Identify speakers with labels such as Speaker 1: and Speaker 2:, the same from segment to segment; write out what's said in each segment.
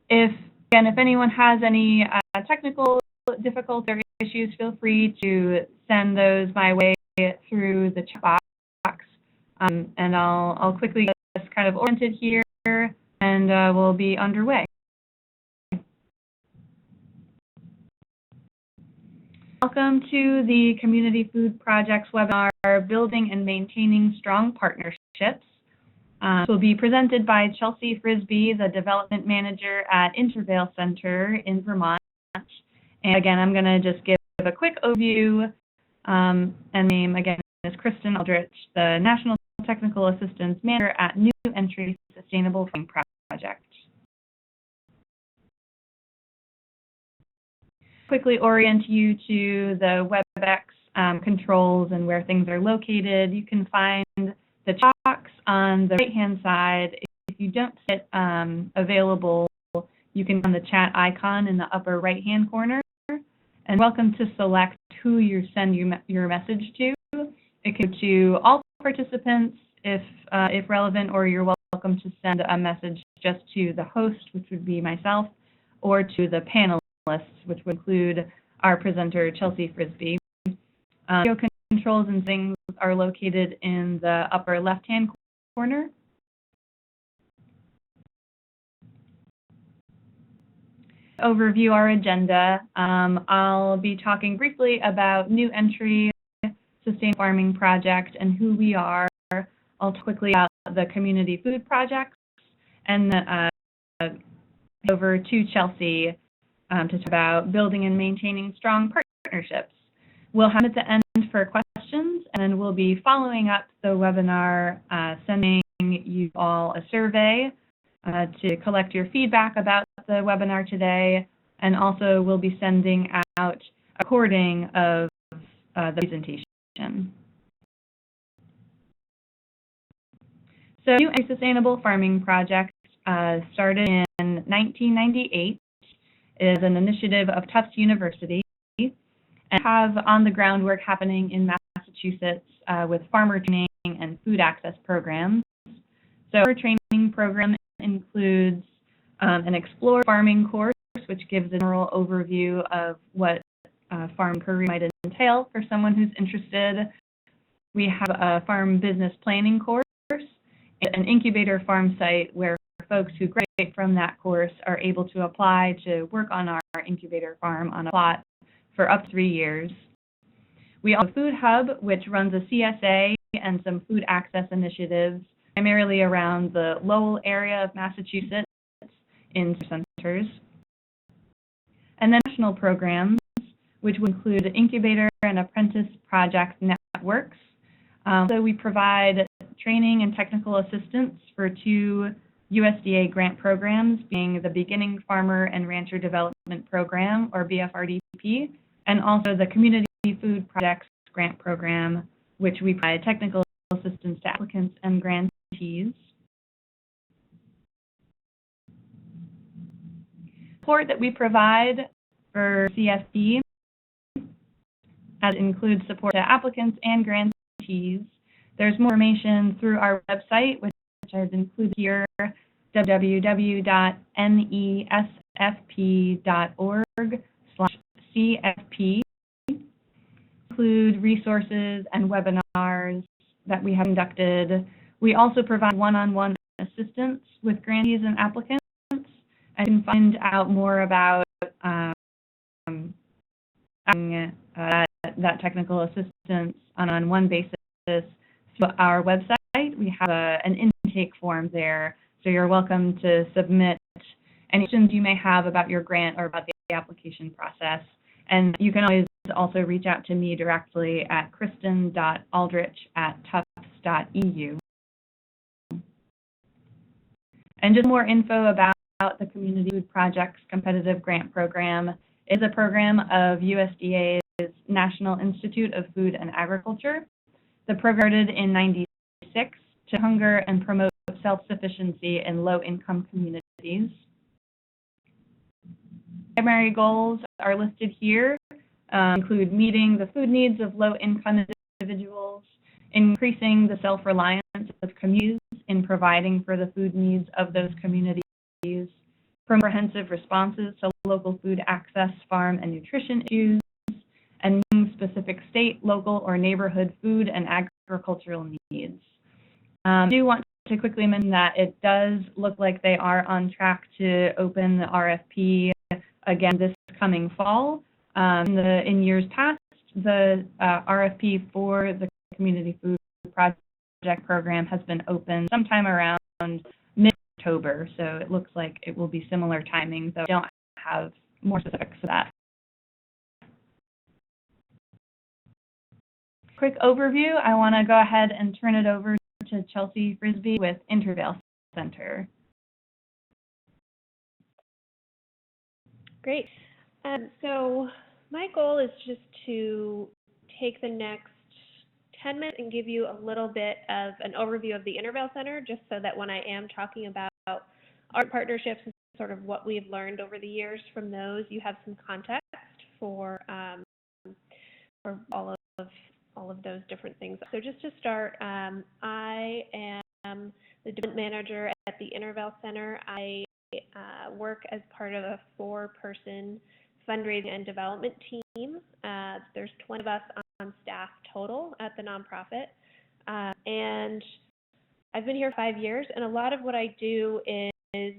Speaker 1: If anyone has any technical difficulties or issues, feel free to send those my way through the chat box, and I'll quickly get us kind of oriented here, and we'll be underway. Welcome to the Community Food Projects webinar, Building and Maintaining Strong Partnerships. This will be presented by Chelsea Frisbee, the Development Manager at Intervale Center in Vermont. And again, I'm going to just give a quick overview, and name again is Kristen Aldrich, the National Technical Assistance Manager at New Entry Sustainable Farming Project. Quickly orient you to the WebEx controls and where things are located. You can find the box on the right-hand side. If you don't see it available, you can click on the chat icon in the upper right-hand corner. And welcome to select who you send your message to. It can go to all participants if relevant, or you're welcome to send a message just to the host, which would be myself, or to the panelists, which would include our presenter, Chelsea Frisbee. Video controls and things are located in the upper left-hand corner. Overview our agenda. I'll be talking briefly about New Entry Sustainable Farming Project and who we are. I'll talk quickly about the Community Food Projects, and over to Chelsea to talk about building and maintaining strong partnerships. We'll have at the end for questions, and then we'll be following up the webinar, sending you all a survey to collect your feedback about the webinar today, and also we'll be sending out a recording of the presentation. So, New Entry Sustainable Farming Project started in 1998. Is an initiative of Tufts University, and have on-the-ground work happening in Massachusetts with farmer training and food access programs. So our training program includes an Explore Farming course, which gives a general overview of what farm career might entail for someone who's interested. We have a farm business planning course, an incubator farm site where folks who graduate from that course are able to apply to work on our incubator farm on a plot for up to 3 years. We also have a food hub, which runs a CSA and some food access initiatives, primarily around the Lowell area of Massachusetts in centers. And then national programs, which would include incubator and apprentice project networks. So we provide training and technical assistance for 2 USDA grant programs, being the Beginning Farmer and Rancher Development Program, or BFRDP, and also the Community Food Projects Grant Program, which we provide technical assistance to applicants and grantees. Support that we provide for CFP includes support to applicants and grantees. There's more information through our website, which I've included here, www.nesfp.org/CFP. Include resources and webinars that we have conducted. We also provide one-on-one assistance with grantees and applicants. And you can find out more about that technical assistance on one basis through our website. We have an intake form there, so you're welcome to submit any questions you may have about your grant or about the application process. And you can always also reach out to me directly at kristen.aldrich@tufts.edu. And just more info about the Community Food Projects Competitive Grant Program. Is a program of USDA's National Institute of Food and Agriculture. The program started in '96 to hunger and promote self-sufficiency in low-income communities. Primary goals are listed here, include meeting the food needs of low-income individuals, increasing the self-reliance of communities in providing for the food needs of those communities, comprehensive responses to local food access, farm, and nutrition issues, and meeting specific state, local, or neighborhood food and agricultural needs. I do want to quickly mention that it does look like they are on track to open the RFP again this coming fall. In years past, the RFP for the Community Food Project program has been open sometime around mid-October, so it looks like it will be similar timing, though I don't have more specifics for that. Quick overview, I want to go ahead and turn it over to Chelsea Frisbee with Intervale Center.
Speaker 2: Great. So my goal is just to take the next 10 minutes and give you a little bit of an overview of the Intervale Center, just so that when I am talking about our partnerships and sort of what we've learned over the years from those, you have some context for all of those different things. So just to start, I am the development manager at the Intervale Center. I work as part of a 4-person fundraising and development team. There's 20 of us on staff total at the nonprofit. And I've been here 5 years, and a lot of what I do is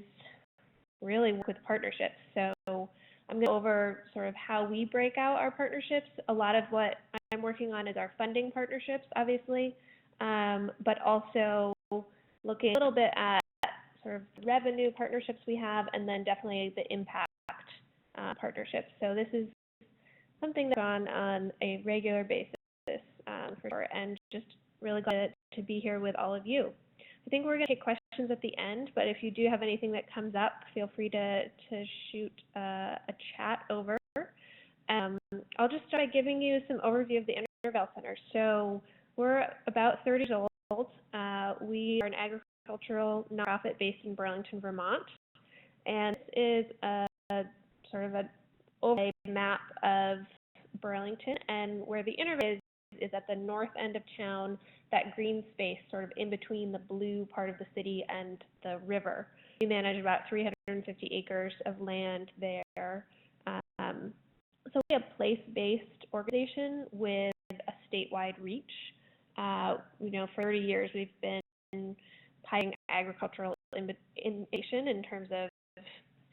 Speaker 2: really work with partnerships. So I'm going to go over sort of how we break out our partnerships. A lot of what I'm working on is our funding partnerships, obviously, but also looking a little bit at sort of revenue partnerships we have, and then definitely the impact partnerships. So this is something that's on a regular basis for sure, and just really glad to be here with all of you. I think we're going to take questions at the end, but if you do have anything that comes up, feel free to shoot a chat over. I'll just start by giving you some overview of the Intervale Center. So we're about 30 years old. We are an agricultural nonprofit based in Burlington, Vermont, and this is a sort of an overlay map of Burlington, and where the Intervale is at the north end of town, that green space sort of in between the blue part of the city and the river. We manage about 350 acres of land there. So we're a place-based organization with a statewide reach. For 30 years we've been pioneering agricultural innovation in terms of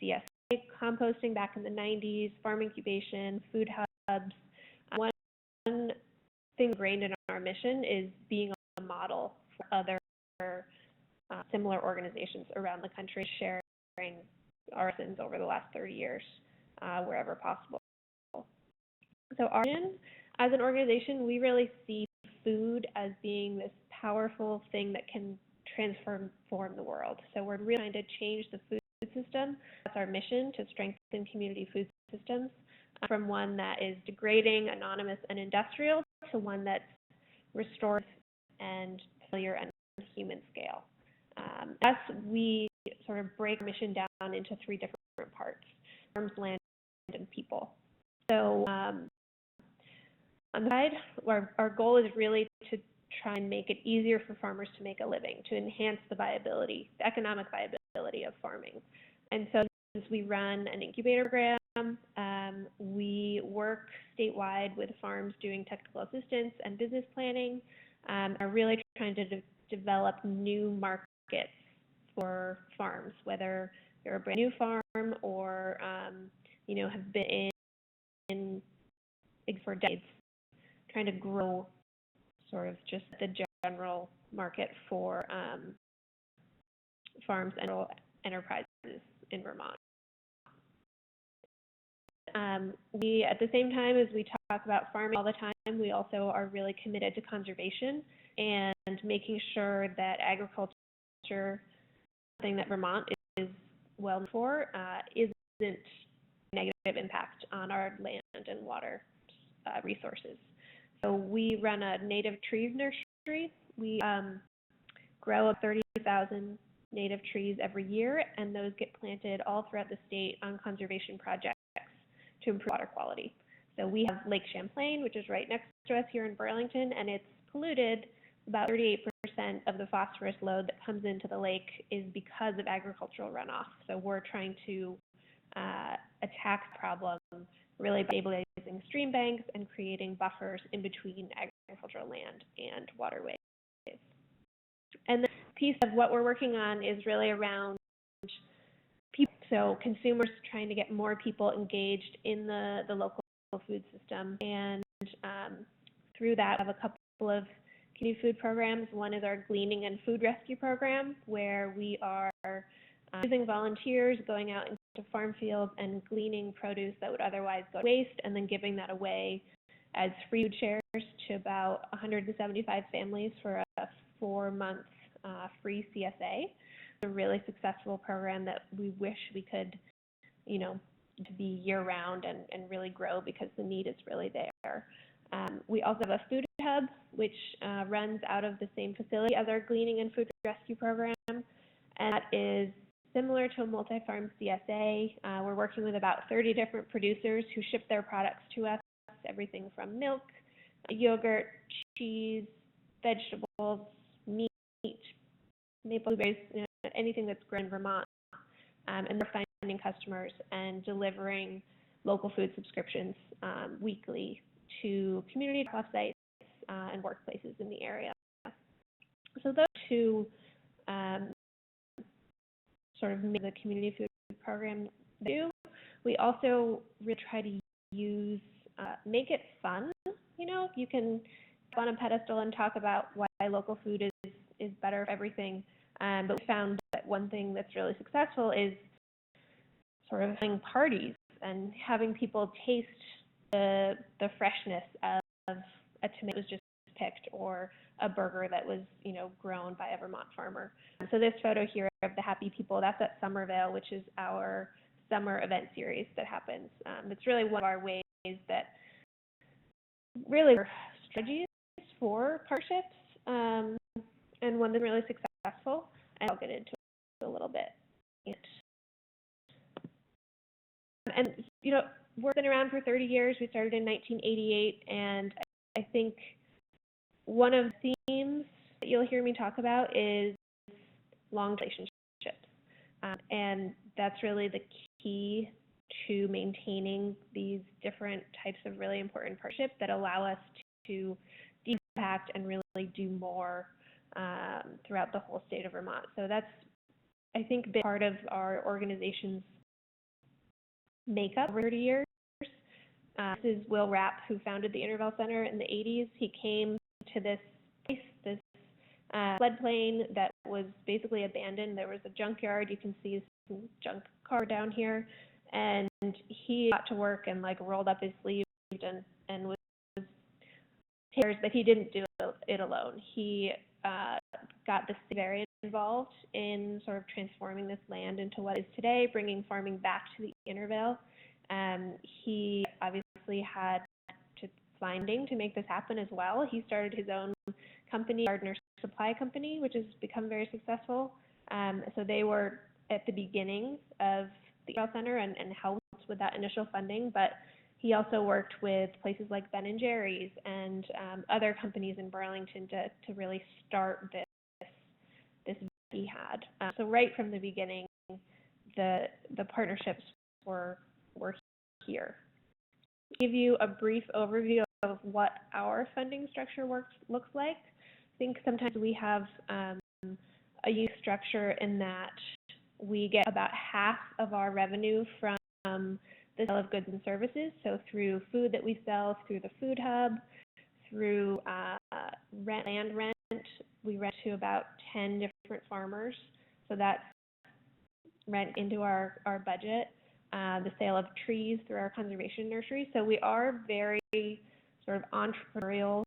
Speaker 2: CSA, composting back in the 90s, farm incubation, food hubs. One thing ingrained in our mission is being a model for other similar organizations around the country, sharing our lessons over the last 30 years wherever possible. So Arden, as an organization, we really see food as being this powerful thing that can transform the world. So we're really trying to change the food system. That's our mission, to strengthen community food systems from one that is degrading, anonymous, and industrial to one that's restorative and familiar and human scale. Thus, we sort of break our mission down into 3 different parts: farms, land, and people. So on the side, our goal is really to try and make it easier for farmers to make a living, to enhance the viability, the economic viability of farming. And so we run an incubator program. We work statewide with farms doing technical assistance and business planning, are really trying to develop new markets for farms, whether you're a brand new farm or have been in for decades, trying to grow sort of just the general market for farms and enterprises in Vermont. We, at the same time as we talk about farming all the time, we also are really committed to conservation and making sure that agriculture, something that Vermont is well known for, isn't negative impact on our land and water resources. So we run a native trees nursery. We grow up 30,000 native trees every year, and those get planted all throughout the state on conservation projects to improve water quality. So we have Lake Champlain, which is right next to us here in Burlington, and it's polluted about 38% of the phosphorus load that comes into the lake is because of agricultural runoff. So we're trying to attack the problem really by stabilizing stream banks and creating buffers in between agricultural land and waterways. And the piece of what we're working on is really around people, so consumers, trying to get more people engaged in the local food system. And through that, I have a couple of community food programs. One is our Gleaning and Food Rescue program, where we are using volunteers, going out into farm fields and gleaning produce that would otherwise go to waste, and then giving that away as free food shares to about 175 families for a 4-month free CSA. It's a really successful program that we wish we could, to be year-round and really grow, because the need is really there. We also have a food hub, which runs out of the same facility as our Gleaning and Food Rescue program, and that is similar to a multi-farm CSA. We're working with about 30 different producers who ship their products to us, everything from milk, yogurt, cheese, vegetables, meat, maple blueberries, anything that's grown in Vermont. And they're finding customers and delivering local food subscriptions weekly to community websites and workplaces in the area. So those two sort of make the community food program do. We also really try to use, make it fun. You can go on a pedestal and talk about why local food is better for everything. But we found that one thing that's really successful is sort of having parties and having people taste the freshness of a tomato that was just picked, or a burger that was, grown by a Vermont farmer. So this photo here of the happy people, that's at Somerville, which is our summer event series that happens. It's really one of our ways that really are strategies for partnerships, and one that's really successful, and I'll get into it a little bit. And, we've been around for 30 years. We started in 1988, and I think one of the themes that you'll hear me talk about is long relationships. And that's really the key to maintaining these different types of really important partnerships that allow us to impact and really do more throughout the whole state of Vermont. So that's, I think, been part of our organization's makeup over 30 years. This is Will Rapp, who founded the Intervale Center in the 80s. He came to this place, this floodplain that was basically abandoned. There was a junkyard. You can see some junk car down here. And he got to work and rolled up his sleeves and was tears, but he didn't do it alone. He got the city very involved in sort of transforming this land into what is today, bringing farming back to the Intervale. He obviously had to funding to make this happen as well. He started his own company, Arden Supply Company, which has become very successful. So they were at the beginnings of the Intervale Center and helped with that initial funding, but he also worked with places like Ben & Jerry's and other companies in Burlington to really start this he had. So right from the beginning, the partnerships were here. To give you a brief overview of what our funding structure looks like, I think sometimes we have a unique structure in that we get about half of our revenue from the sale of goods and services, so through food that we sell, through the food hub, through land rent. We rent to about 10 different farmers, so that's rent into our budget. The sale of trees through our conservation nursery. So we are very sort of entrepreneurial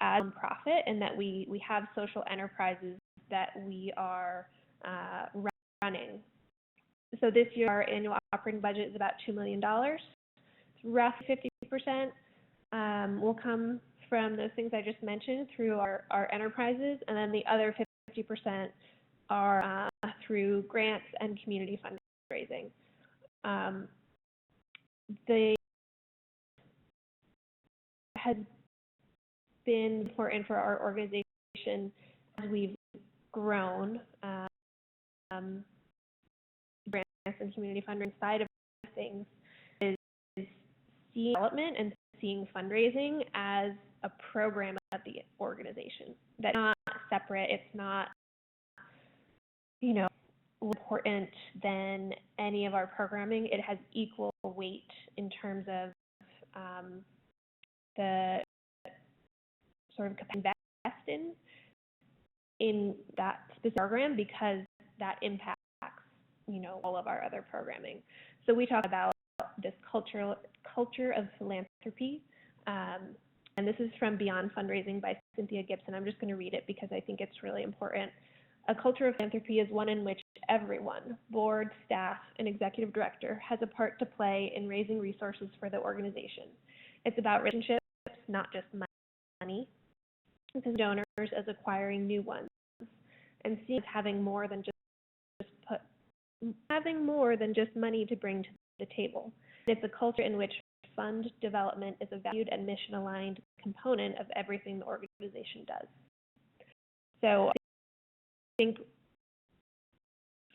Speaker 2: as a nonprofit, in that we have social enterprises that we are running. So this year our annual operating budget is about $2 million. Roughly 50% will come from those things I just mentioned through our enterprises, and then the other 50% are through grants and community fundraising. Has been important for our organization we've grown, grants and community funding side of things is seeing development and seeing fundraising as a program of the organization. That's not separate. It's not, important than any of our programming. It has equal weight in terms of the sort of capacity invest in that specific program, because that impacts, all of our other programming. So we talk about this culture of philanthropy, and this is from Beyond Fundraising by Cynthia Gibson. I'm just going to read it because I think it's really important. A culture of philanthropy is one in which everyone, board, staff, and executive director, has a part to play in raising resources for the organization. It's about relationships, not just money. It's donors as acquiring new ones, and seeing as having more than just money to bring to the table. It's a culture in which fund development is a valued and mission-aligned component of everything the organization does. So I think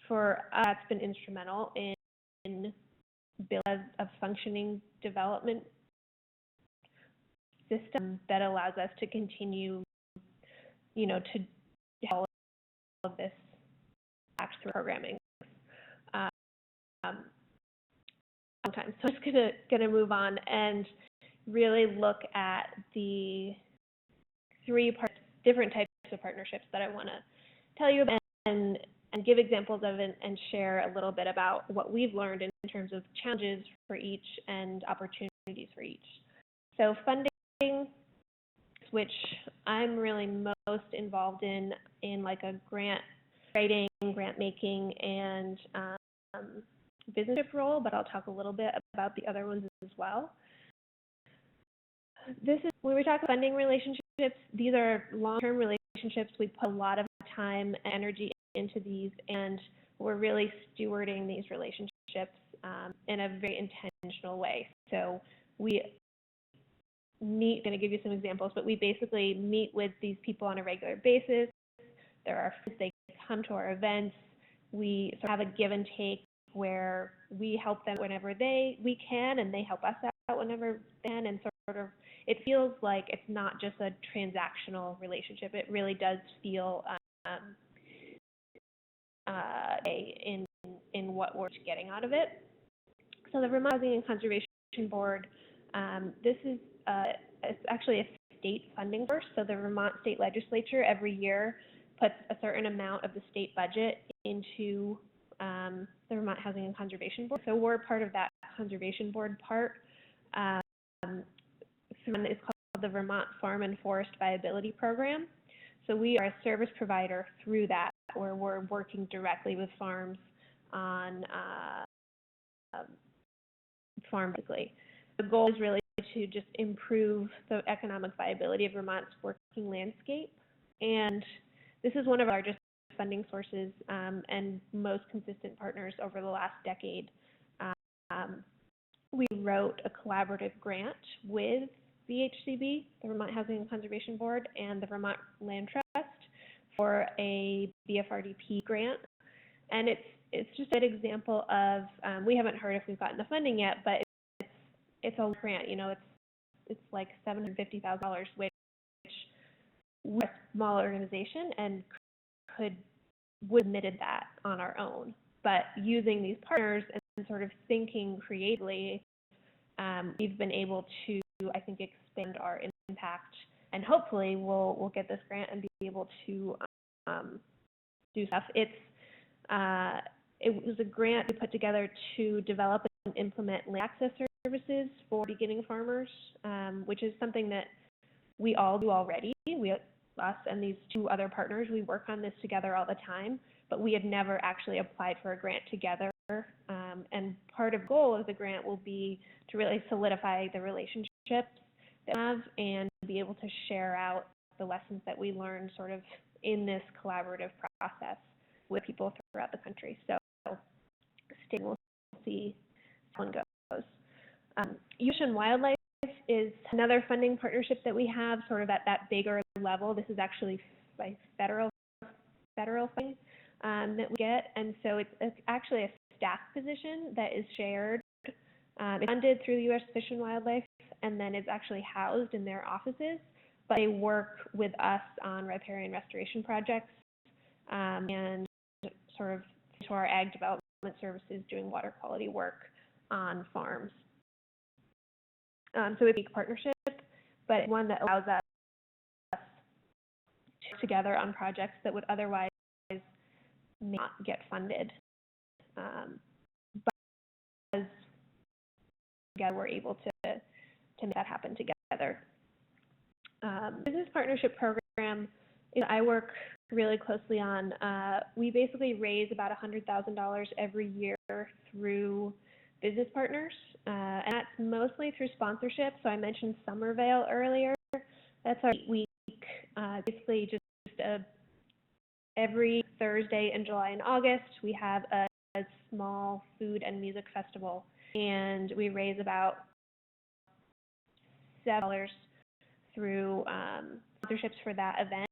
Speaker 2: for us, that's been instrumental in building a functioning development system that allows us to continue, to all of this back through programming. Sometimes. So I'm just gonna move on and really look at the different types of partnerships that I want to tell you about, and give examples of it, and share a little bit about what we've learned in terms of challenges for each and opportunities for each. So funding, which I'm really most involved in like a grant writing, grant making, and business role, but I'll talk a little bit about the other ones as well. This is when we talk funding relationships, these are long-term relationships. We put a lot of time and energy into these, and we're really stewarding these relationships in a very intentional way. So we meet, I'm going to give you some examples, but we basically meet with these people on a regular basis. They come to our events. We sort of have a give and take where we help them whenever we can, and they help us out whenever they can, and sort of it feels like it's not just a transactional relationship. It really does feel in what we're getting out of it. So the Vermont Housing and Conservation Board, this is it's actually a state funding source. So the Vermont State Legislature every year puts a certain amount of the state budget into the Vermont Housing and Conservation Board. So we're part of that Conservation Board part. It's called the Vermont Farm and Forest Viability Program. So we are a service provider through that, where we're working directly with farms on farm basically. The goal is really to just improve the economic viability of Vermont's working landscape. And this is one of our largest funding sources and most consistent partners over the last decade. We wrote a collaborative grant with VHCB, the Vermont Housing and Conservation Board, and the Vermont Land Trust for a BFRDP grant. And it's just an example of, we haven't heard if we've gotten the funding yet, but it's a grant, it's like $750,000, which we're a small organization and would have admitted that on our own. But using these partners and sort of thinking creatively, we've been able to, I think, expand our impact, and hopefully we'll get this grant and be able to do stuff. It was a grant we put together to develop and implement land access services for beginning farmers, which is something that we all do already. Us and these two other partners, we work on this together all the time, but we had never actually applied for a grant together. And part of the goal of the grant will be to really solidify the relationships that we have and be able to share out the lessons that we learned sort of in this collaborative process with people throughout the country. So we'll see how it goes. Fish and Wildlife is another funding partnership that we have sort of at that bigger level. This is actually by federal federal funding that we get, and so it's actually a staff position that is shared. It's funded through the U.S. Fish and Wildlife, and then it's actually housed in their offices, but they work with us on riparian restoration projects and sort of to our ag development services doing water quality work on farms. So it's a big partnership, but it's one that allows us to work together on projects that would otherwise not get funded. But as together, we're able to make that happen together. Business partnership program, I work really closely on. We basically raise about $100,000 every year through business partners, and that's mostly through sponsorship. So I mentioned Somerville earlier. That's our week, basically just every Thursday in July and August, we have a small food and music festival, and we raise about $7 through sponsorships for that event,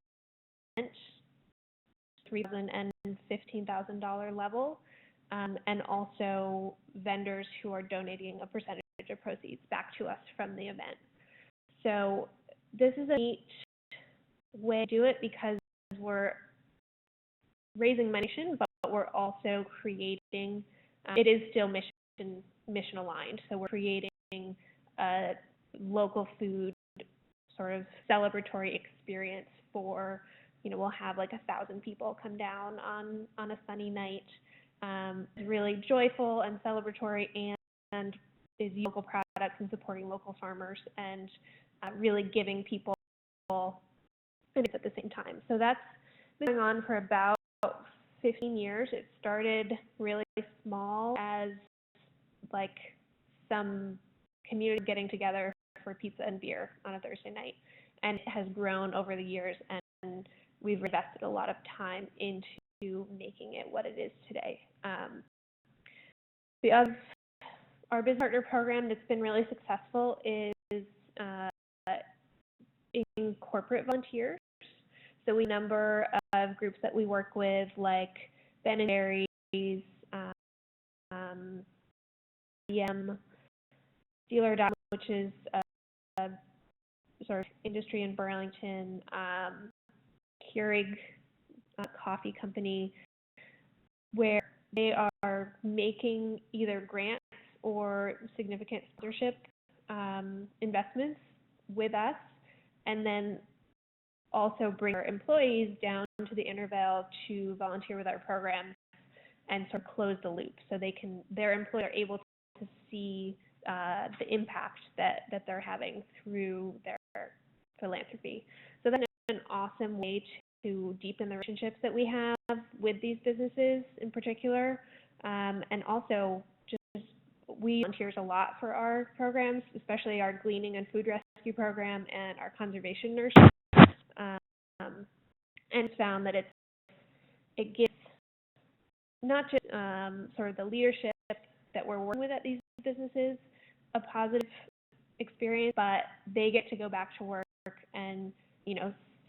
Speaker 2: $3,000 and $15,000 level, and also vendors who are donating a percentage of proceeds back to us from the event. So this is a neat way to do it because we're raising money, but we're also creating, it is still mission aligned, so we're creating a local food sort of celebratory experience for, we'll have like 1,000 people come down on a sunny night. Really joyful and celebratory, and is local products and supporting local farmers, and really giving people at the same time. So that's been going on for about 15 years. It started really small as like some community getting together for pizza and beer on a Thursday night, and it has grown over the years, and we've invested a lot of time into making it what it is today. Our business partner program that's been really successful is in corporate volunteers. So we have a number of groups that we work with, like Ben & Jerry's, Dealer, which is a sort of industry in Burlington, Keurig coffee company, where they are making either grants or significant sponsorship investments with us, and then also bring our employees down to the Intervale to volunteer with our program and sort of close the loop, so their employees are able to see the impact that they're having through their philanthropy. So that's an awesome way to deepen the relationships that we have with these businesses in particular, and also just we volunteers a lot for our programs, especially our gleaning and food rescue program and our conservation nurses, and found that it gives not just sort of the leadership that we're working with at these businesses a positive experience, but they get to go back to work and sit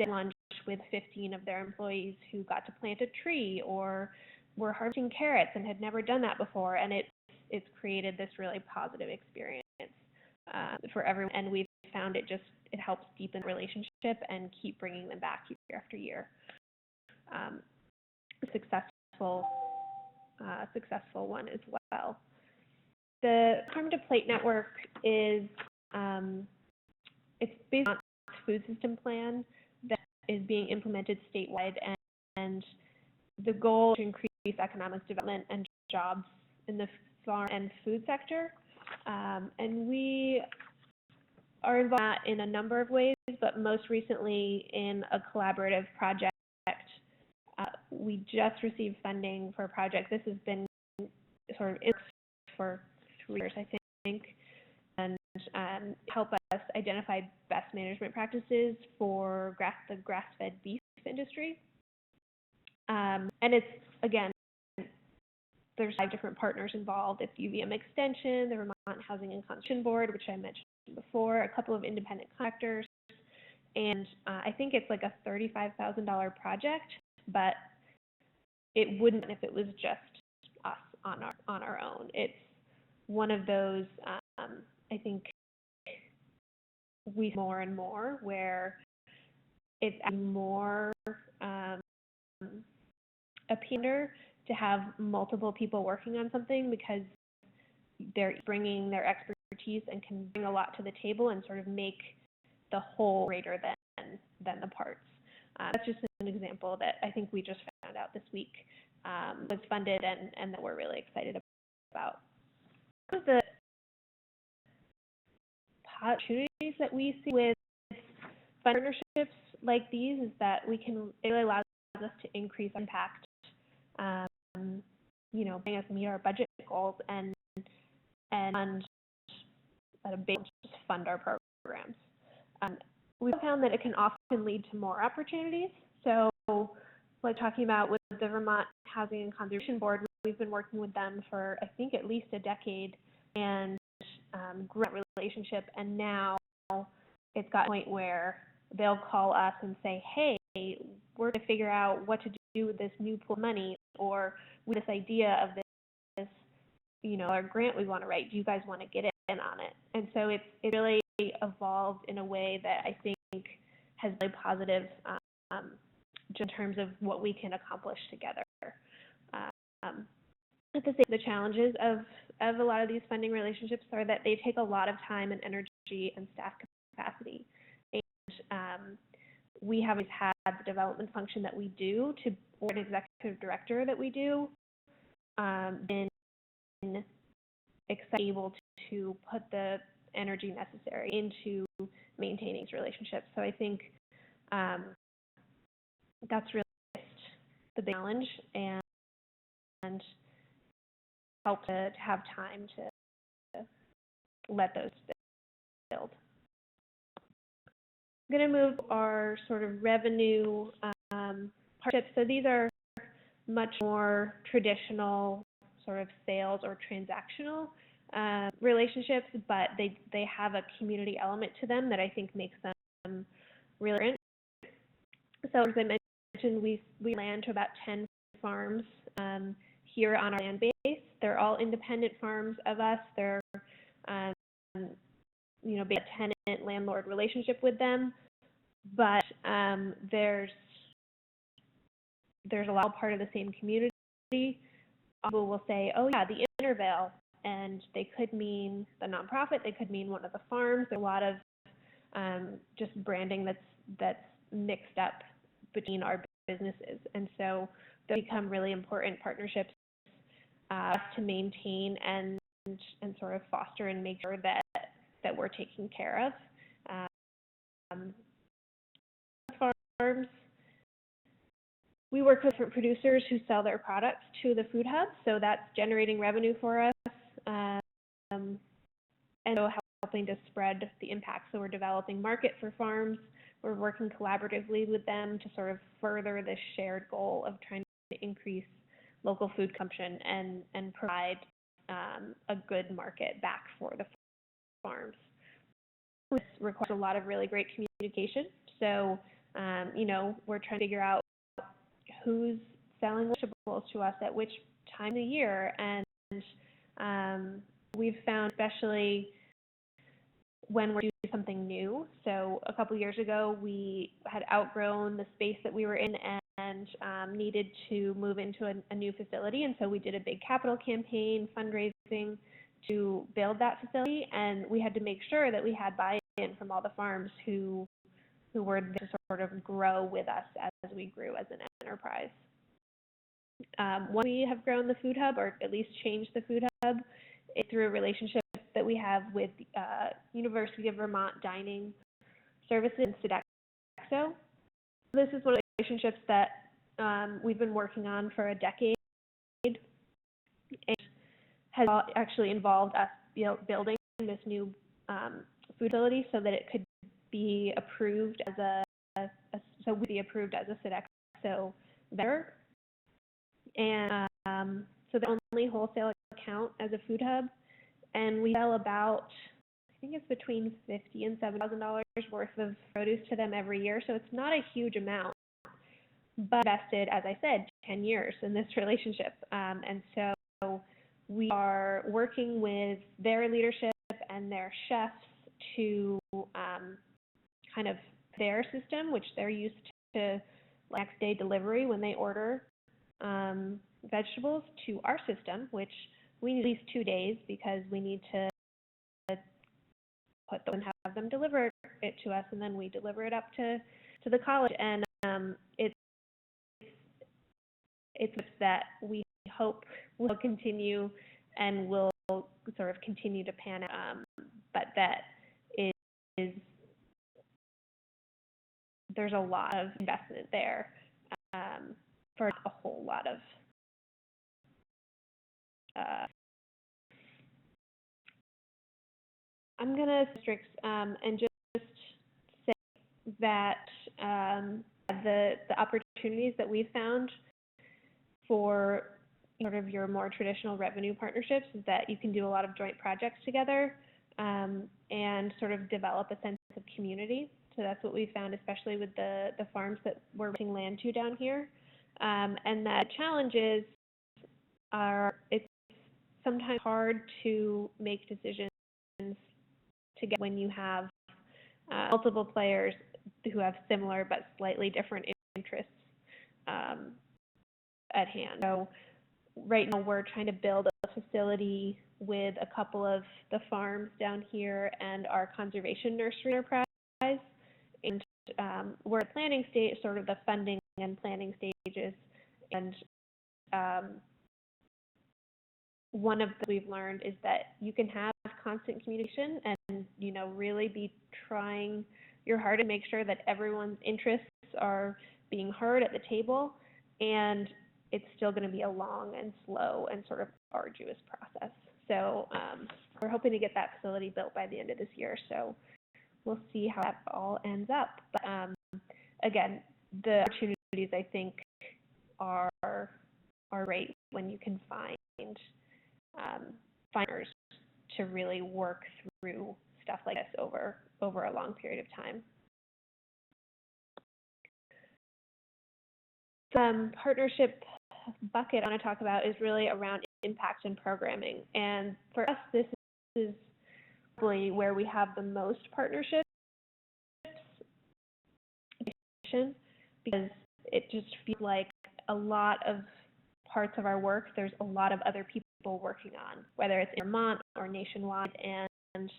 Speaker 2: at lunch with 15 of their employees who got to plant a tree or were harvesting carrots and had never done that before, and it's created this really positive experience for everyone, and we've found it helps deepen the relationship and keep bringing them back year after year. Successful one as well. The Farm to Plate network is it's based on a food system plan that is being implemented statewide, and the goal is to increase economic development and jobs in the farm and food sector. And we are involved in a number of ways, but most recently in a collaborative project. We just received funding for a project. This has been sort of for 3 years, I think, and help us identify best management practices for the grass-fed beef industry. And it's, again, there's 5 different partners involved. It's UVM Extension, the Vermont Housing and Conservation Board, which I mentioned before, a couple of independent contractors, and I think it's like a $35,000 project, but it wouldn't if it was just us on our own. It's one of those, I think we see more and more where it's more appealing to have multiple people working on something because they're bringing their expertise and can bring a lot to the table and sort of make the whole greater than the parts. That's just an example that I think we just found out this week was funded and that we're really excited about. One of the opportunities that we see with partnerships like these is that it really allows us to increase impact, helping us meet our budget goals and at a base just fund our programs. We've found that it can often lead to more opportunities. So, like talking about with the Vermont Housing and Conservation Board, we've been working with them for I think at least a decade and grew that relationship. And now it's got to the point where they'll call us and say, "Hey, we're going to figure out what to do with this new pool of money or with this idea of this, our grant we want to write. Do you guys want to get in on it?" And so it really evolved in a way that I think has been positive in terms of what we can accomplish together. At the challenges of a lot of these funding relationships are that they take a lot of time and energy and staff capacity. And we have always had the development function that we do or an executive director that we do been able to put the energy necessary into maintaining these relationships. So I think that's really the big challenge and help to have time to let those build. I'm going to move our sort of revenue partnerships. So these are much more traditional sort of sales or transactional relationships, but they have a community element to them that I think makes them really different. So as I mentioned, we land to about 10 farms here on our land base. They're all independent farms of us. They're be a tenant-landlord relationship with them, but there's a lot of part of the same community. People will say, "Oh yeah, the Intervale," and they could mean the nonprofit. They could mean one of the farms. There's a lot of just branding that's mixed up between our businesses, and so they become really important partnerships to maintain and sort of foster and make sure that we're taking care of. Farms, we work with different producers who sell their products to the food hub, so that's generating revenue for us, and so helping to spread the impact. So we're developing market for farms. We're working collaboratively with them to sort of further this shared goal of trying to increase local food consumption and provide a good market back for the farms. This requires a lot of really great communication. So, we're trying to figure out who's selling vegetables to us at which time of the year. And we've found, especially when we're doing something new. So a couple years ago, we had outgrown the space that we were in and needed to move into a new facility. And so we did a big capital campaign, fundraising to build that facility. And we had to make sure that we had buy-in from all the farms who were there to sort of grow with us as we grew as an enterprise. Once we have grown the food hub, or at least changed the food hub, it's through a relationship that we have with University of Vermont Dining Services and Sodexo. This is one of the relationships that we've been working on for a decade and has actually involved us building this new food facility so that it could be approved as a Sodexo vendor. And so the only wholesale account as a food hub, and we sell about, I think it's between $50,000 and $7,000 worth of produce to them every year. So it's not a huge amount, but invested, as I said, 10 years in this relationship. And so we are working with their leadership and their chefs to kind of their system, which they're used to next day delivery when they order vegetables, to our system, which we need at least 2 days because we need to put them and have them deliver it to us, and then we deliver it up to the college. And it's that we hope will continue and will sort of continue to pan out, but that is there's a lot of investment there for a whole lot of I'm going to strict and just say that the opportunities that we've found for sort of your more traditional revenue partnerships is that you can do a lot of joint projects together and sort of develop a sense of community. So that's what we found, especially with the farms that we're renting land to down here. And that challenges are, it's sometimes hard to make decisions together when you have multiple players who have similar but slightly different interests at hand. So right now we're trying to build a facility with a couple of the farms down here and our conservation nursery enterprise. And we're at planning stage, sort of the funding and planning stages. And one of the we've learned is that you can have constant communication and, you know, really be trying your hardest to make sure that everyone's interests are being heard at the table, and it's still going to be a long and slow and sort of arduous process. So we're hoping to get that facility built by the end of this year. So we'll see how that all ends up. But again, the opportunities I think are great when you can find finders to really work through stuff like this over a long period of time. Partnership bucket I want to talk about is really around impact and programming. And for us, this is probably where we have the most partnerships, because it just feels like a lot of parts of our work, there's a lot of other people working on, whether it's in Vermont or nationwide. And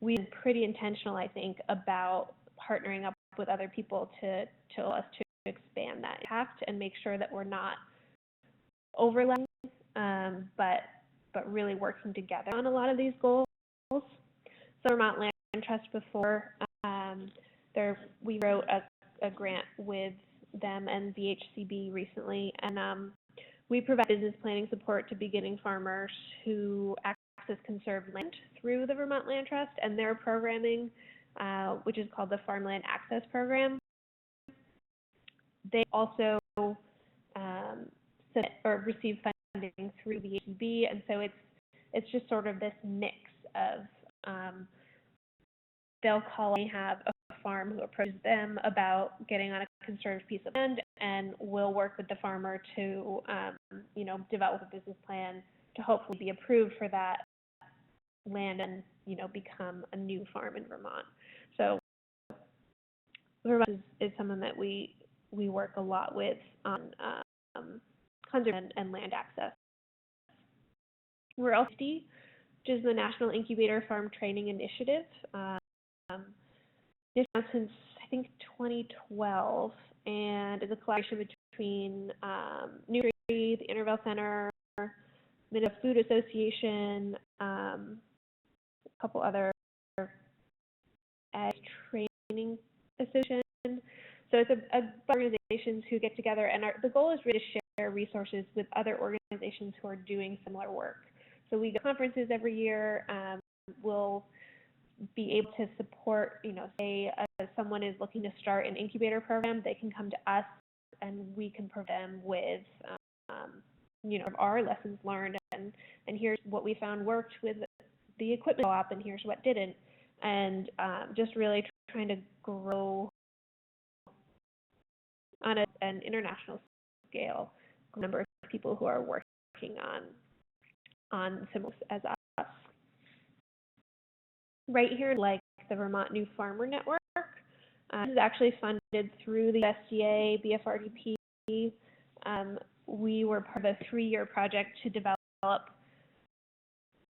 Speaker 2: we've been pretty intentional, I think, about partnering up with other people to allow us to expand that impact and make sure that we're not overlapping, but really working together on a lot of these goals. So Vermont Land Trust before, we wrote a grant with them and VHCB recently, and we provide business planning support to beginning farmers who access conserved land through the Vermont Land Trust and their programming, which is called the Farmland Access Program. They also submit or receive funding through VHCB, and so it's just sort of this mix of they'll call and have a farm who approaches them about getting on a conserved piece of land, and we'll work with the farmer to develop a business plan to hopefully be approved for that land and become a new farm in Vermont. So Vermont is someone that we work a lot with on conservation and land access. We're also which is the National Incubator Farm Training Initiative. This is since I think 2012, and is a collaboration between Nutri, the Intervale Center, Minnesota Food Association, a couple other ag training associations. So it's a organizations who get together, and the goal is really to share resources with other organizations who are doing similar work. So we go to conferences every year. We'll be able to support, say someone is looking to start an incubator program, they can come to us and we can provide them with, our lessons learned, and here's what we found worked with the equipment co-op, and here's what didn't, and just really trying to grow on and international scale, a number of people who are working on similar as us. Right here, like the Vermont New Farmer Network, this is actually funded through the USDA, BFRDP. We were part of a 3-year project to develop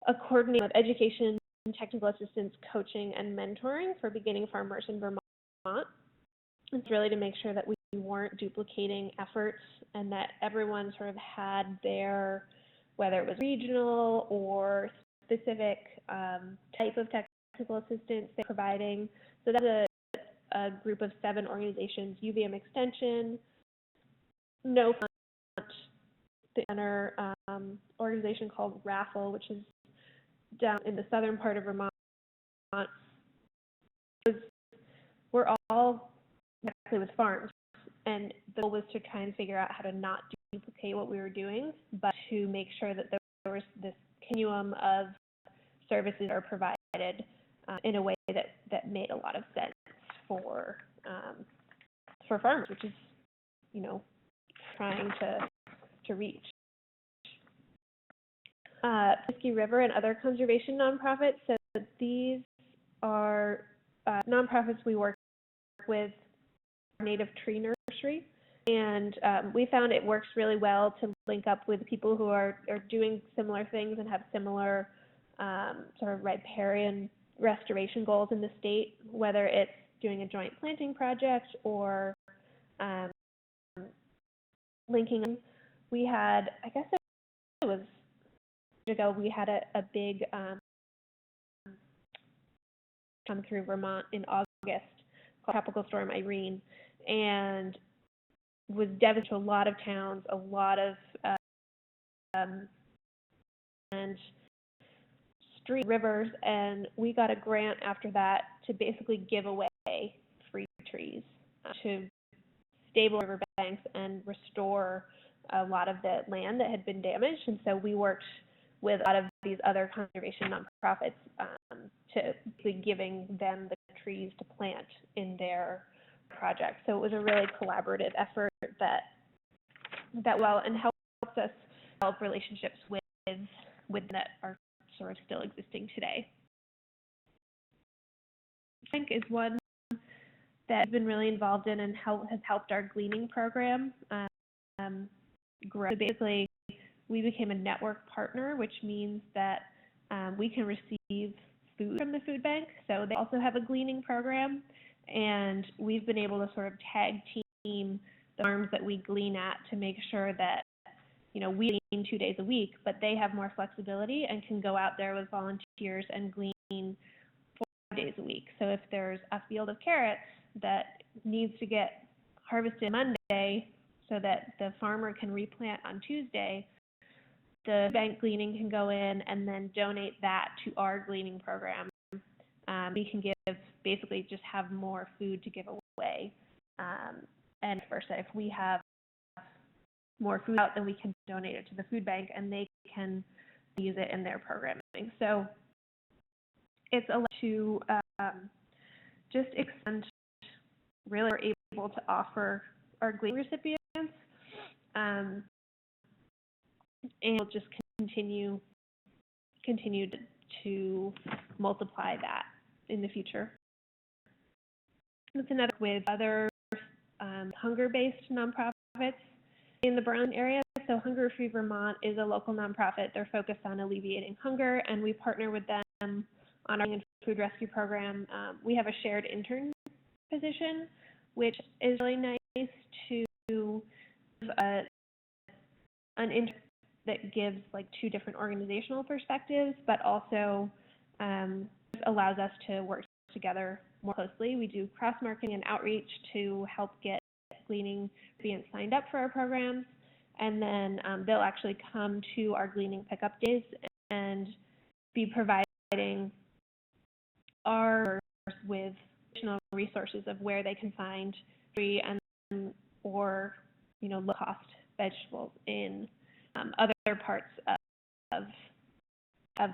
Speaker 2: a coordination of education, technical assistance, coaching, and mentoring for beginning farmers in Vermont. It's really to make sure that we weren't duplicating efforts and that everyone sort of had their, whether it was regional or specific type of technical assistance they're providing. So that's a group of 7 organizations: UVM Extension, No Fund, the other organization called Raffle, which is down in the southern part of Vermont. We're all exactly with farms, and the goal was to try and figure out how to not duplicate what we were doing, but to make sure that there was this continuum of services that are provided in a way that made a lot of sense for farmers, which is, trying to reach. Whiskey River and other conservation nonprofits. So these are nonprofits we work with, Native Tree Nursery, and we found it works really well to link up with people who are doing similar things and have similar sort of riparian restoration goals in the state, whether it's doing a joint planting project or linking. We had, I guess it was ago, we had a big come through Vermont in August called Tropical Storm Irene, and was devastating to a lot of towns, a lot of and street rivers, and we got a grant after that to basically give away free trees to stabilize river banks and restore a lot of the land that had been damaged. And so we worked with a lot of these other conservation nonprofits to basically giving them the trees to plant in their project. So it was a really collaborative effort that well and helps us develop relationships with that are sort of still existing today. I think is one that I've been really involved in and has helped our gleaning program grow. So basically, we became a network partner, which means that we can receive food from the food bank. So they also have a gleaning program, and we've been able to sort of tag team the farms that we glean at to make sure that, we glean 2 days a week, but they have more flexibility and can go out there with volunteers and glean 4 days a week. So if there's a field of carrots that needs to get harvested Monday so that the farmer can replant on Tuesday, the bank gleaning can go in and then donate that to our gleaning program. We can basically just have more food to give away, and vice versa. If we have more food out, then we can donate it to the food bank and they can use it in their programming. So it's a way to just extend, really we're able to offer our gleaning recipients, and we'll just continue to multiply that in the future. That's another with other hunger-based nonprofits in the Brown area. So Hunger Free Vermont is a local nonprofit. They're focused on alleviating hunger, and we partner with them on our food rescue program. We have a shared intern position, which is really nice to have an intern that gives like 2 different organizational perspectives, but also allows us to work together more closely. We do cross-marketing and outreach to help get gleaning recipients signed up for our programs, and then they'll actually come to our gleaning pickup days and be providing our with additional resources of where they can find free and or low-cost vegetables in other parts of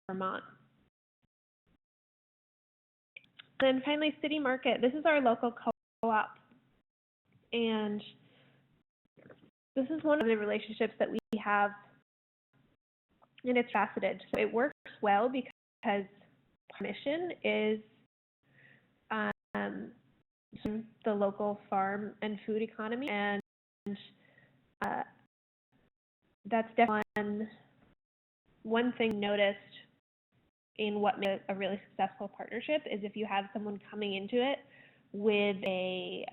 Speaker 2: Vermont. Then finally, City Market. This is our local co-op, and this is one of the relationships that we have, and it's faceted. So it works well because our mission is the local farm and food economy, and that's definitely one thing noticed in what makes a really successful partnership is if you have someone coming into it with a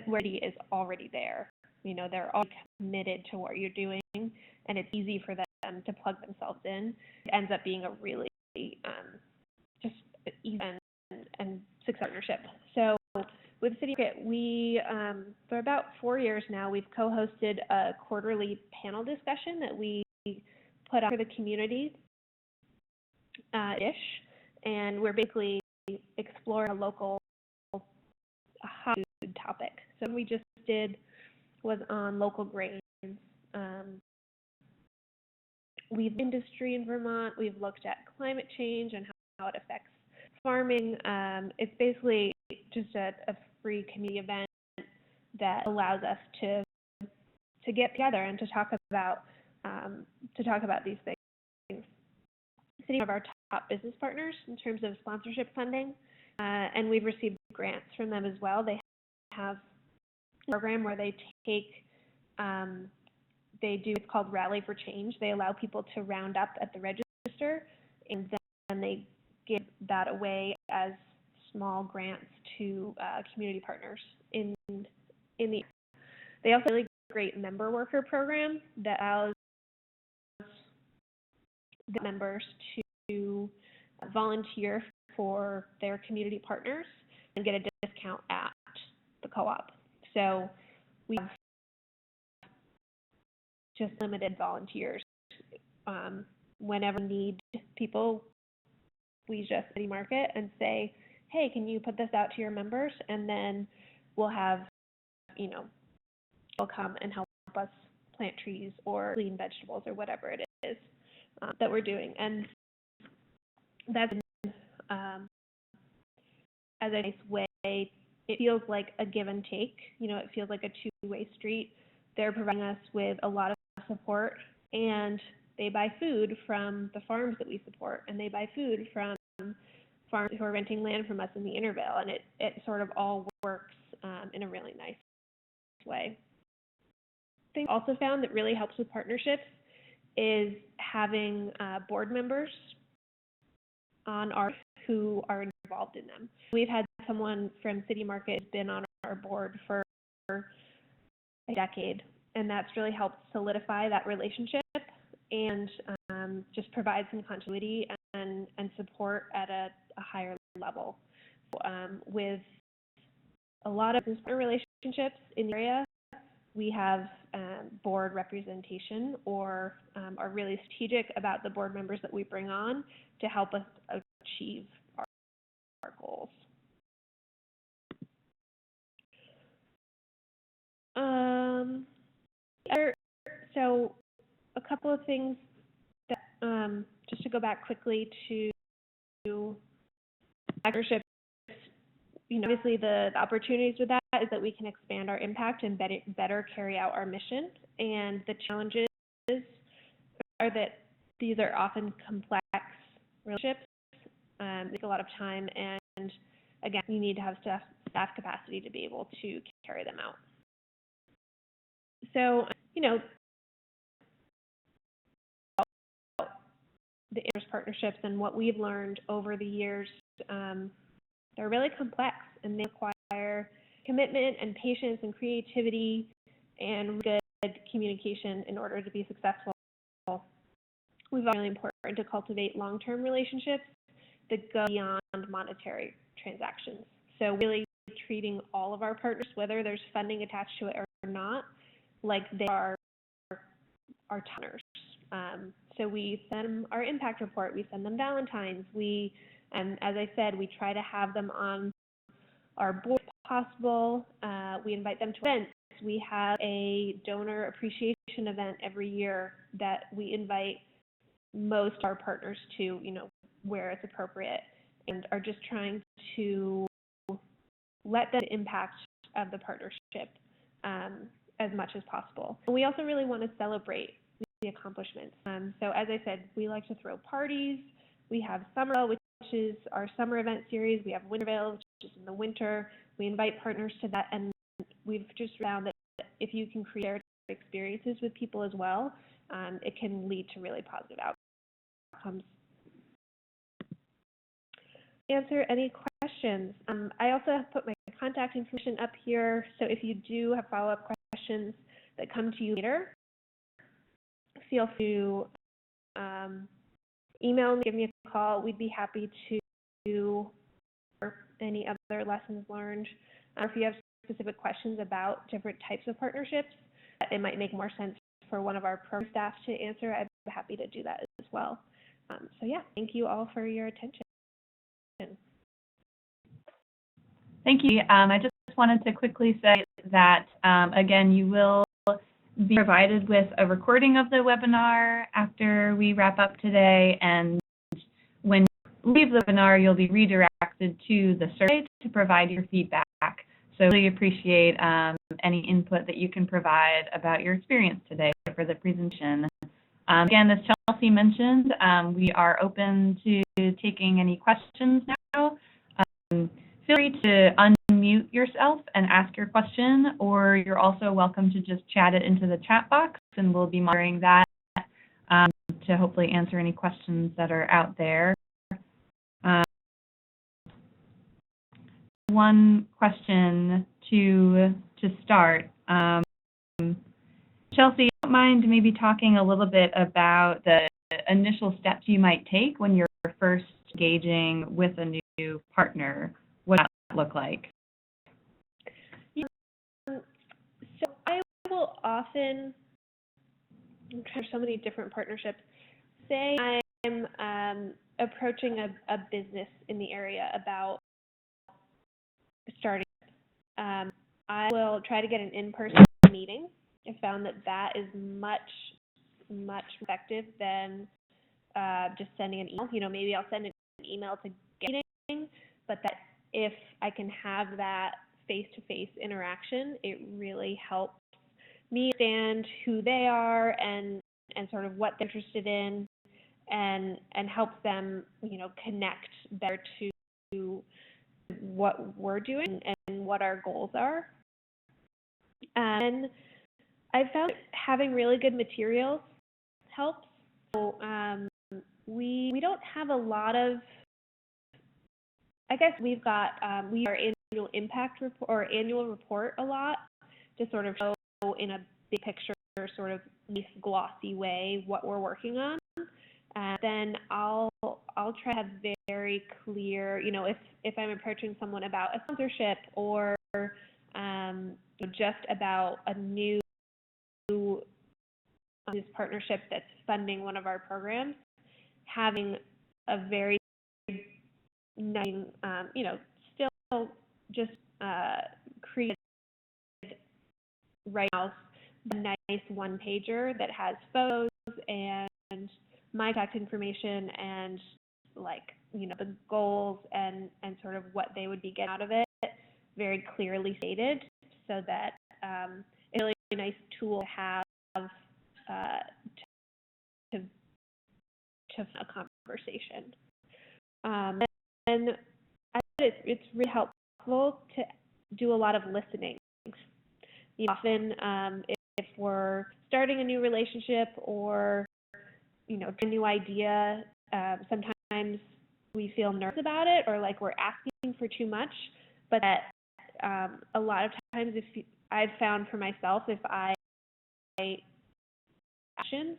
Speaker 2: where is already there. You know, they're all committed to what you're doing, and it's easy for them to plug themselves in. It ends up being a really just easy and successful partnership. So with City Market, we for about 4 years now, we've co-hosted a quarterly panel discussion that we put out for the community and we're basically exploring a local hot food topic. So what we just did was on local grains. We've industry in Vermont. We've looked at climate change and how it affects farming. It's basically just a free community event that allows us to get together and to talk about these things. City of our top business partners in terms of sponsorship funding, and we've received grants from them as well. They have a program where they take it's called Rally for Change. They allow people to round up at the register, and then they give that away as small grants to community partners in the. They also have a really great member worker program that allows the members to volunteer for their community partners and get a discount at the co-op. So we have just limited volunteers. Whenever we need people, we just City Market and say, hey, can you put this out to your members? And then we'll have, they'll come and help us plant trees or clean vegetables or whatever it is that we're doing. And that's as a nice way. It feels like a give and take. It feels like a two-way street. They're providing us with a lot of support, and they buy food from the farms that we support, and they buy food from farms who are renting land from us in the Intervale, and it sort of all works in a really nice way. Thing also found that really helps with partnerships is having board members on our who are involved in them. We've had someone from City Market been on our board for a decade, and that's really helped solidify that relationship and just provide some continuity and support at a higher level. With a lot of partner relationships in the area, we have board representation or are really strategic about the board members that we bring on to help us achieve our goals. So a couple of things that, just to go back quickly to partnerships, obviously the opportunities with that is that we can expand our impact and better carry out our mission. And the challenges are that these are often complex relationships, take a lot of time, and again, you need to have staff capacity to be able to carry them out. So, the interest partnerships and what we've learned over the years, they're really complex, and they require commitment and patience and creativity and good communication in order to be successful. We've found it really important to cultivate long-term relationships that go beyond monetary transactions. So really treating all of our partners, whether there's funding attached to it or not, like they are our partners. So we send them our impact report, we send them Valentine's, as I said, we try to have them on our board if possible. We invite them to events. We have a donor appreciation event every year that we invite most of our partners to, where it's appropriate, and are just trying to let the impact of the partnership as much as possible. And we also really want to celebrate the accomplishments. So as I said, we like to throw parties. We have Summerville, which is our summer event series. We have Winterville, which is in the winter. We invite partners to that, and we've just found that if you can create experiences with people as well, it can lead to really positive outcomes. Answer any questions. I also have put my contact information up here, so if you do have follow-up questions that come to you later, feel free to email me, give me a call. We'd be happy to do any other lessons learned. Or if you have specific questions about different types of partnerships, it might make more sense for one of our program staff to answer. I'd be happy to do that as well. So yeah, thank you all for your attention.
Speaker 1: Thank you. I just wanted to quickly say that, again, you will be provided with a recording of the webinar after we wrap up today, and when you leave the webinar, you'll be redirected to the survey to provide your feedback. So I really appreciate any input that you can provide about your experience today for the presentation. Again, as Chelsea mentioned, we are open to taking any questions now. Feel free to unmute yourself and ask your question, or you're also welcome to just chat it into the chat box, and we'll be monitoring that to hopefully answer any questions that are out there. One question to start. Chelsea, you don't mind maybe talking a little bit about the initial steps you might take when you're first engaging with a new partner? What does that look like?
Speaker 2: So I will often, I'm trying so many different partnerships, say I'm approaching a business in the area about starting. I will try to get an in-person meeting. I found that is much effective than just sending an email. You know, maybe I'll send an email to get a meeting, but that if I can have that face-to-face interaction, it really helps me understand who they are and sort of what they're interested in, and helps them, you know, connect better to what we're doing and what our goals are. And I found having really good materials helps. So we don't have a lot of, I guess we've got we are annual impact report or annual report a lot to sort of show in a big picture, sort of nice glossy way what we're working on. Then I'll try to have very clear, you know, if I'm approaching someone about a sponsorship or just about a new partnership that's funding one of our programs, having a very nice, you know, still just created right now a nice one-pager that has photos and my contact information and, like, you know, the goals and sort of what they would be getting out of it very clearly stated, so that it's a really nice tool to have to a conversation. And I think it's really helpful to do a lot of listening. You know, often, if we're starting a new relationship or, you know, a new idea, sometimes we feel nervous about it, or like we're asking for too much. But that a lot of times, I've found for myself, if I actions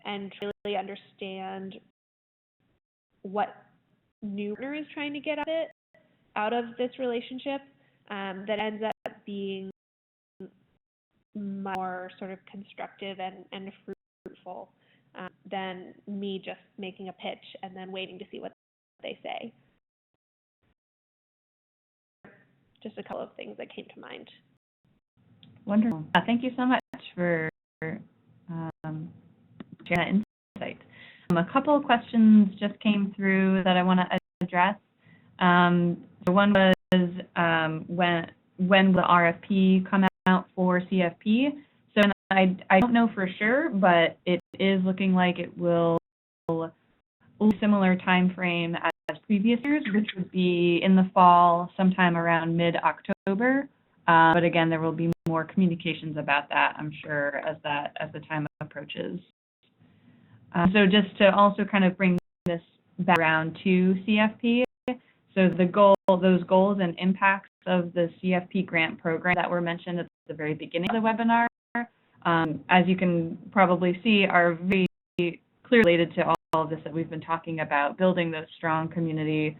Speaker 2: and really understand what new partner is trying to get out of this relationship, that ends up being more sort of constructive and fruitful than me just making a pitch and then waiting to see what they say. Just a couple of things that came to mind.
Speaker 1: Wonderful. Thank you so much for sharing that insight. A couple of questions just came through that I want to address. One was when will the RFP come out for CFP. So I don't know for sure, but it is looking like it will a similar time frame as previous years, which would be in the fall, sometime around mid-October. But again, there will be more communications about that, I'm sure, as the time approaches. So just to also kind of bring this back around to CFP, so those goals and impacts of the CFP grant program that were mentioned at the very beginning of the webinar, as you can probably see, are very clearly related to all of this that we've been talking about. Building those strong community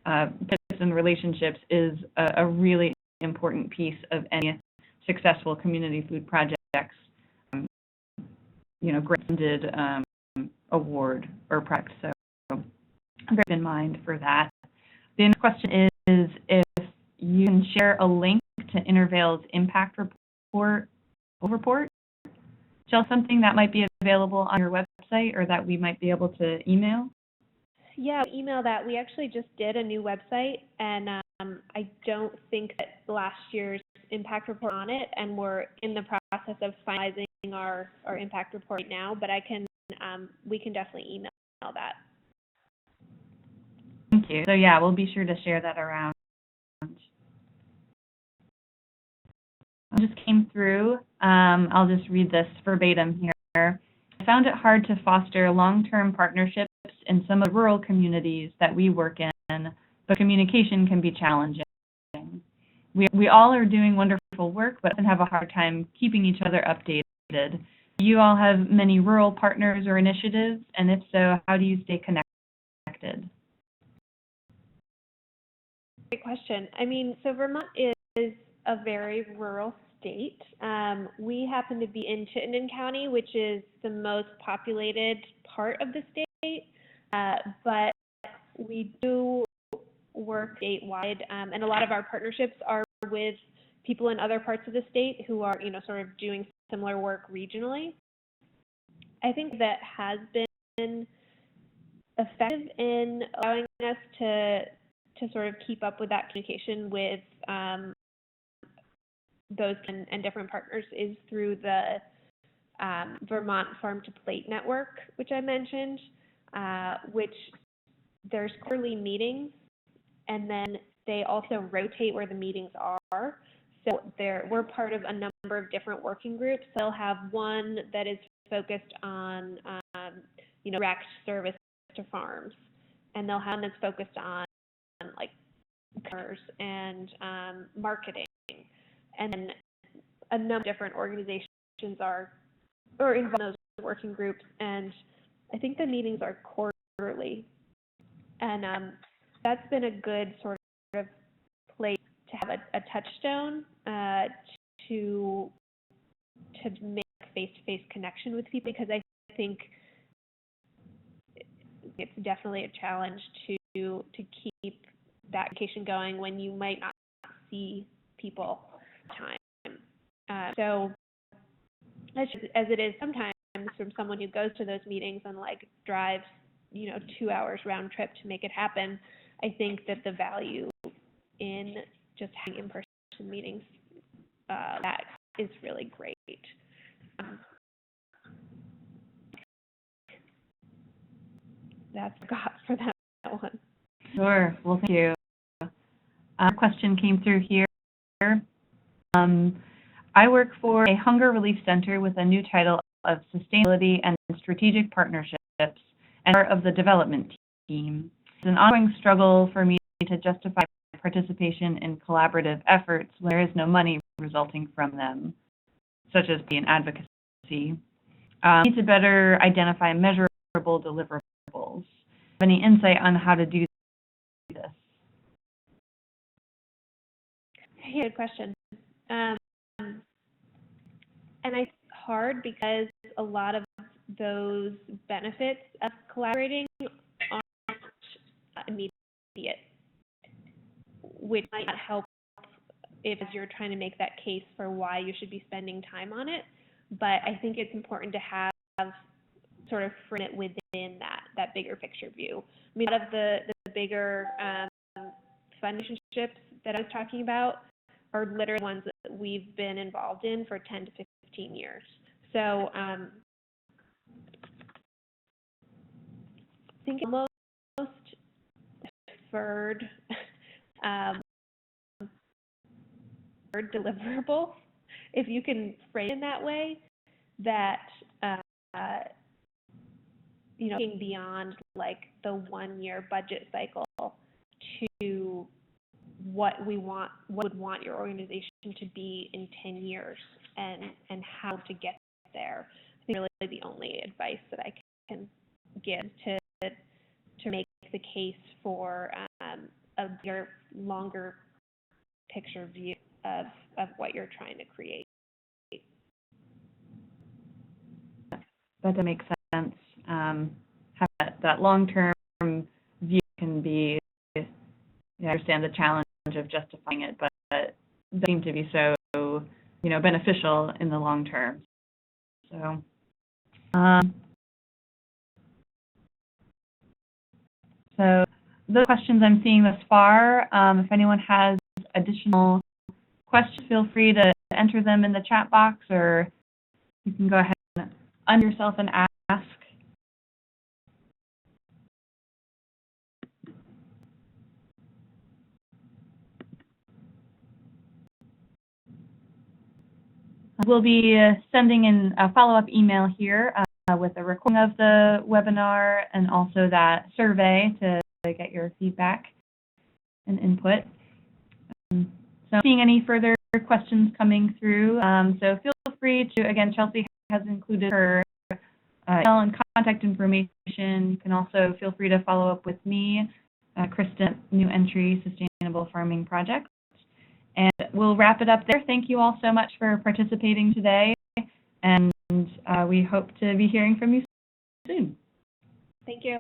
Speaker 1: and relationships is a really important piece of any successful community food projects, granted award or project. So bear in mind for that. The next question is if you can share a link to Interval's impact report. Shall something that might be available on your website or that we might be able to email?
Speaker 2: Yeah, email that. We actually just did a new website, and I don't think that last year's impact report on it, and we're in the process of finalizing our impact report right now, but we can definitely email that.
Speaker 1: Thank you. So yeah, we'll be sure to share that around. Just came through. I'll just read this verbatim here. I found it hard to foster long-term partnerships in some of the rural communities that we work in, but communication can be challenging. We all are doing wonderful work, but often have a hard time keeping each other updated. Do you all have many rural partners or initiatives? And if so, how do you stay connected?
Speaker 2: Great question. I mean, so Vermont is a very rural state. We happen to be in Chittenden County, which is the most populated part of the state, but we do work statewide, and a lot of our partnerships are with people in other parts of the state who are, sort of doing similar work regionally. I think that has been effective in allowing us to sort of keep up with that communication with those and different partners is through the Vermont Farm to Plate Network, which I mentioned, which there's quarterly meetings, and then they also rotate where the meetings are. So we're part of a number of different working groups. They'll have one that is focused on, direct service to farms, and they'll have one that's focused on like customers and marketing, and then a number of different organizations are involved in those working groups, and I think the meetings are quarterly, and that's been a good sort of place to have a touchstone to make face-to-face connection with people, because I think it's definitely a challenge to keep that communication going when you might not see people time. So as it is sometimes from someone who goes to those meetings and drives 2 hours round trip to make it happen, I think that the value in just having in-person meetings that is really great. That's what I got for that one.
Speaker 1: Sure. Well, thank you. A question came through here. I work for a hunger relief center with a new title of Sustainability and Strategic Partnerships and part of the development team. It's an ongoing struggle for me to justify participation in collaborative efforts when there is no money resulting from them, such as being advocacy. I need to better identify measurable deliverables. Any insight on how to do this?
Speaker 2: Good question. And it's hard because a lot of those benefits of collaborating aren't immediate, which might not help if you're trying to make that case for why you should be spending time on it. But I think it's important to have sort of frame it within that bigger picture view. I mean, a lot of the bigger fund relationships that I was talking about are literally ones that we've been involved in for 10 to 15 years. So I think almost deferred deliverable, if you can frame it that way, that looking beyond like the 1 year budget cycle to what we want, what would want your organization to be in 10 years and how to get there. I think really the only advice that I can give to make the case for a bigger, longer picture view of what you're trying to create.
Speaker 1: That makes sense. Have that long-term view can be, I understand the challenge of justifying it, but it doesn't seem to be so, beneficial in the long term. So, those questions I'm seeing thus far, if anyone has additional questions, feel free to enter them in the chat box, or you can go ahead and unmute yourself and ask. We'll be sending in a follow-up email here with a recording of the webinar and also that survey to get your feedback and input. So I'm seeing any further questions coming through. So feel free to, again, Chelsea has included her email and contact information. You can also feel free to follow up with me, Kristen, New Entry Sustainable Farming Project. And we'll wrap it up there. Thank you all so much for participating today, and we hope to be hearing from you soon.
Speaker 2: Thank you.